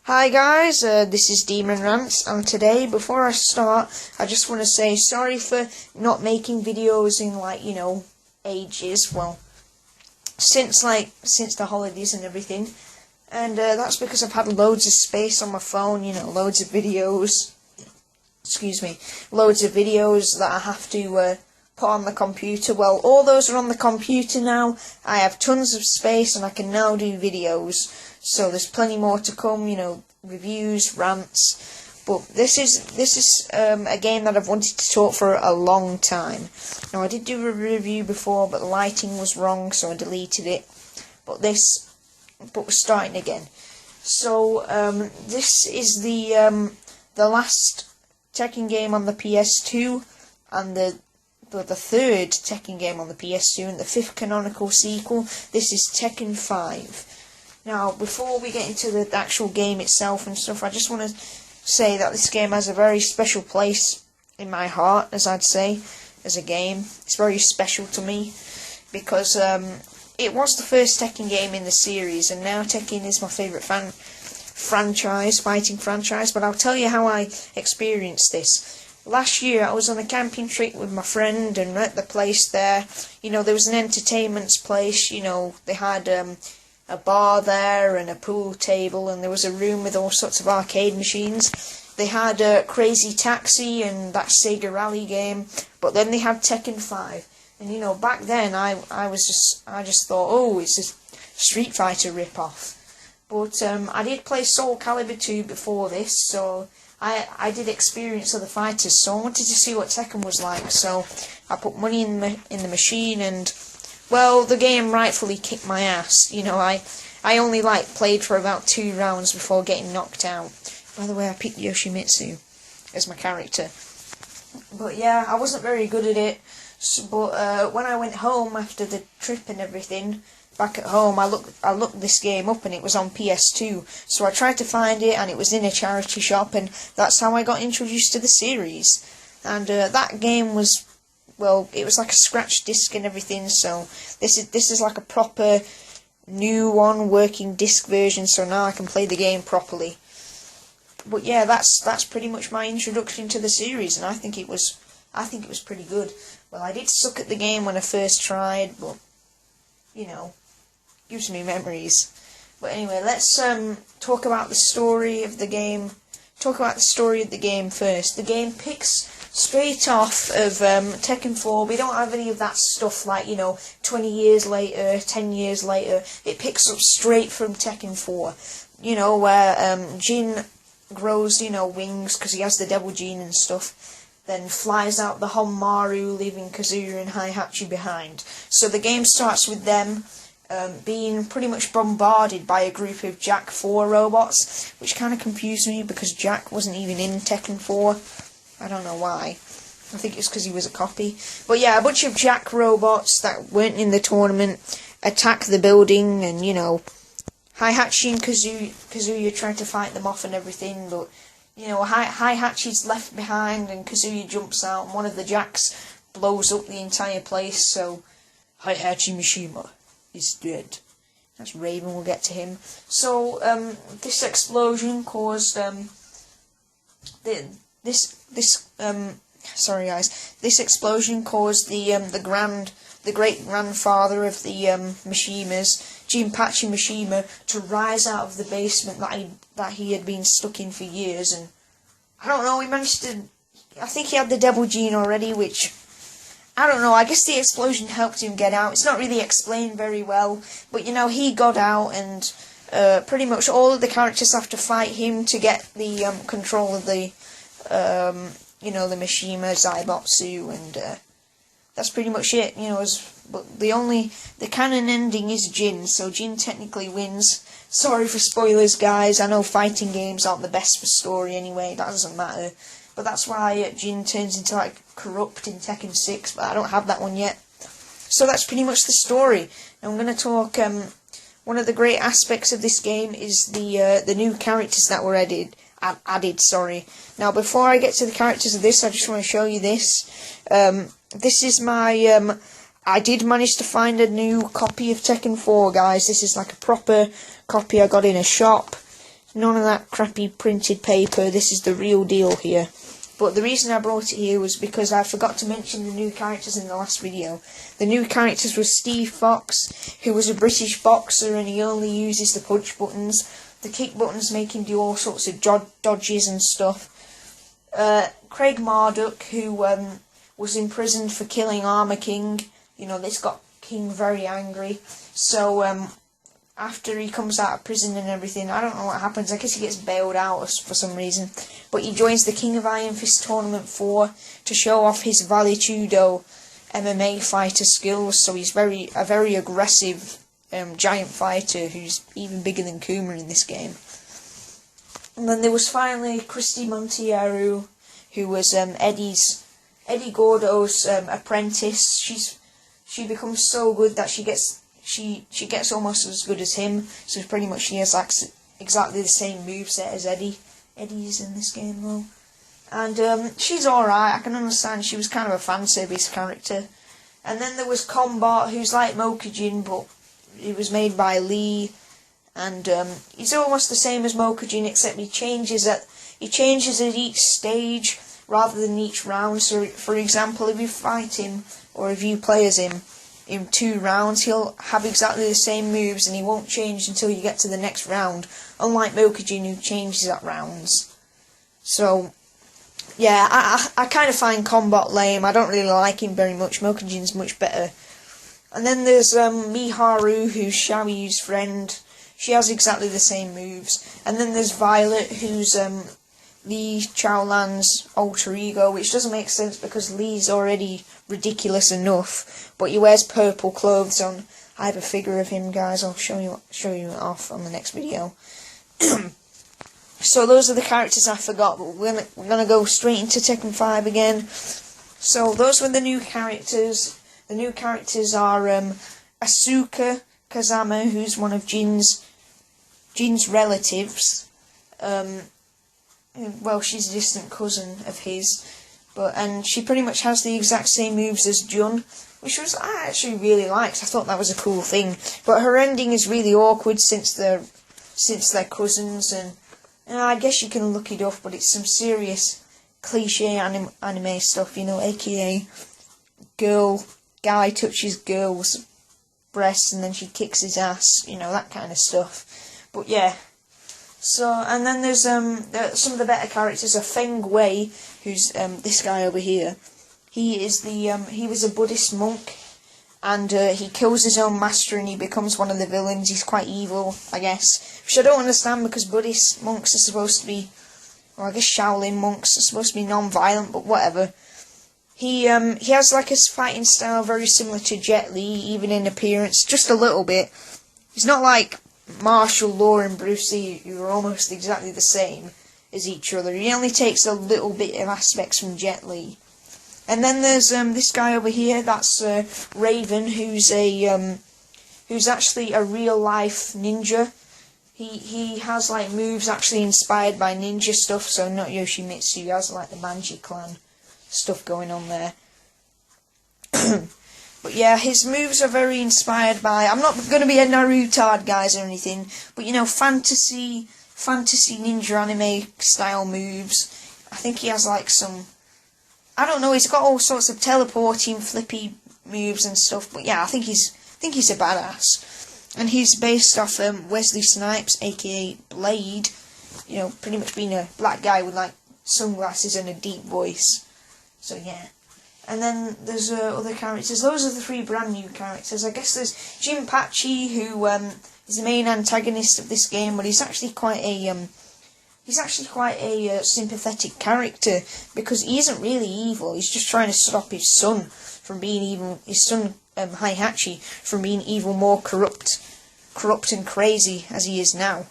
Hi guys, this is Demon Rants, and today, before I start, I just want to say sorry for not making videos in, ages, well, since the holidays and everything, and that's because I've had loads of space on my phone, loads of videos, loads of videos that I have to put on the computer. Well, all those are on the computer now. I have tons of space and I can now do videos. So there's plenty more to come, reviews, rants. But this is a game that I've wanted to talk for a long time. Now, I did do a review before, but the lighting was wrong, so I deleted it. But we're starting again. So this is the last Tekken game on the PS2, and the third Tekken game on the PS2, and the fifth canonical sequel. This is Tekken 5. Now, before we get into the actual game itself and stuff, I just want to say that this game has a very special place in my heart, as I'd say, as a game. It's very special to me, because it was the first Tekken game in the series, and now Tekken is my favourite fighting franchise, but I'll tell you how I experienced this. Last year, I was on a camping trip with my friend, and at the place there, there was an entertainment place, they had a bar there and a pool table, and there was a room with all sorts of arcade machines. They had Crazy Taxi and that Sega Rally game, but then they had Tekken 5. And back then I just thought, oh, it's a Street Fighter rip-off. But I did play Soul Calibur 2 before this, so I did experience other fighters, so I wanted to see what Tekken was like. So I put money in the machine, and well, the game rightfully kicked my ass. I only played for about 2 rounds before getting knocked out. By the way, I picked Yoshimitsu as my character. But yeah, I wasn't very good at it. But when I went home after the trip and everything, back at home, I looked this game up, and it was on PS2. So I tried to find it, and it was in a charity shop, and that's how I got introduced to the series. And that game was, well, it was like a scratch disc and everything. So this is like a proper new one, working disc version. So now I can play the game properly. But yeah, that's pretty much my introduction to the series, and I think it was pretty good. Well, I did suck at the game when I first tried, but gives me memories. But anyway, let's talk about the story of the game. Talk about the story of the game first. The game picks straight off of Tekken 4. We don't have any of that stuff 20 years later, 10 years later. It picks up straight from Tekken 4. Where Jin grows, wings because he has the Devil Gene and stuff. Then flies out the Honmaru, leaving Kazuya and Heihachi behind. So the game starts with them being pretty much bombarded by a group of Jak 4 robots, which kind of confused me because Jak wasn't even in Tekken 4. I don't know why. I think it's because he was a copy. But yeah, a bunch of Jak robots that weren't in the tournament attack the building, and Heihachi and Kazuya try to fight them off and everything, but Heihachi's left behind, and Kazuya jumps out, and one of the Jaks blows up the entire place, so Heihachi Mishima is dead. That's Raven, we'll get to him. So this explosion caused this explosion caused the great grandfather of the Mishimas, Jinpachi Mishima, to rise out of the basement that he had been stuck in for years, and I don't know, he managed to. I think he had the Devil Gene already, which I don't know. I guess the explosion helped him get out. It's not really explained very well, but he got out, and pretty much all of the characters have to fight him to get the control of the the Mishima Zaibatsu, and that's pretty much it. But the canon ending is Jin, so Jin technically wins. Sorry for spoilers, guys. I know fighting games aren't the best for story anyway. That doesn't matter. But that's why Jin turns into corrupt in Tekken 6, but I don't have that one yet. So that's pretty much the story. Now I'm going to talk. One of the great aspects of this game is the new characters that were added. Now, before I get to the characters of this, I just want to show you this. This is my. I did manage to find a new copy of Tekken 4, guys. This is like a proper copy I got in a shop. None of that crappy printed paper. This is the real deal here. But the reason I brought it here was because I forgot to mention the new characters in the last video. The new characters were Steve Fox, who was a British boxer and he only uses the punch buttons. The kick buttons make him do all sorts of dodges and stuff. Craig Marduk, who was imprisoned for killing Armor King. You know, this got King very angry. So after he comes out of prison and everything, I don't know what happens. I guess he gets bailed out for some reason. But he joins the King of Iron Fist Tournament 4 to show off his Vale Tudo MMA fighter skills. So he's a very aggressive giant fighter who's even bigger than Kuma in this game. And then there was finally Christy Monteiro, who was Eddie Gordo's apprentice. She becomes so good that she gets almost as good as him. So pretty much she has exactly the same moveset as Eddie. Eddie's in this game though. And she's alright. I can understand she was kind of a fan service character. And then there was Combat, who's like Mokujin, but he was made by Lee. And he's almost the same as Mokujin, except he changes at each stage rather than each round. So for example, if you fight him or if you play as him in 2 rounds, he'll have exactly the same moves and he won't change until you get to the next round, unlike Mokujin, who changes at rounds. So yeah, I kind of find Combat lame. I don't really like him very much. Mokujin's much better. And then there's Miharu, who's Xiaoyu's friend. She has exactly the same moves. And then there's Violet, who's Li Chaolan's alter ego, which doesn't make sense because Li's already ridiculous enough. But he wears purple clothes on. I have a figure of him, guys. I'll show you it off on the next video. So those are the characters I forgot, but we're gonna go straight into Tekken 5 again. So those were the new characters. The new characters are Asuka Kazama, who's one of Jin's relatives. Well, she's a distant cousin of his, and she pretty much has the exact same moves as Jun, which I actually really liked. I thought that was a cool thing. But her ending is really awkward since they're cousins, and I guess you can look it up, but it's some serious cliche anime stuff, you know, aka guy touches girl's breasts and then she kicks his ass, you know, that kind of stuff. But yeah. So, and then there's some of the better characters are Feng Wei, who's this guy over here. He was a Buddhist monk, and he kills his own master and he becomes one of the villains. He's quite evil, I guess, which I don't understand because Buddhist monks are supposed to be, well, I guess Shaolin monks are supposed to be non-violent, but whatever. He has like his fighting style very similar to Jet Li, even in appearance, just a little bit. He's not like martial law and Bruce Lee, who are almost exactly the same as each other. He only takes a little bit of aspects from Jet Li. And then there's this guy over here. That's Raven, who's actually a real life ninja. He has like moves actually inspired by ninja stuff. So not Yoshimitsu. He has like the Manji clan stuff going on there. But yeah, his moves are very inspired by, I'm not going to be a Naruto guys or anything, but you know, fantasy ninja anime style moves. I think he has like some, I don't know, he's got all sorts of teleporting, flippy moves and stuff, but yeah, I think he's a badass. And he's based off Wesley Snipes, aka Blade, you know, pretty much being a black guy with like sunglasses and a deep voice. So yeah. And then there's other characters. Those are the 3 brand new characters. I guess there's Jinpachi, who is the main antagonist of this game, but he's actually quite a sympathetic character because he isn't really evil. He's just trying to stop his son from being evil. His son Heihachi from being even more corrupt and crazy as he is now.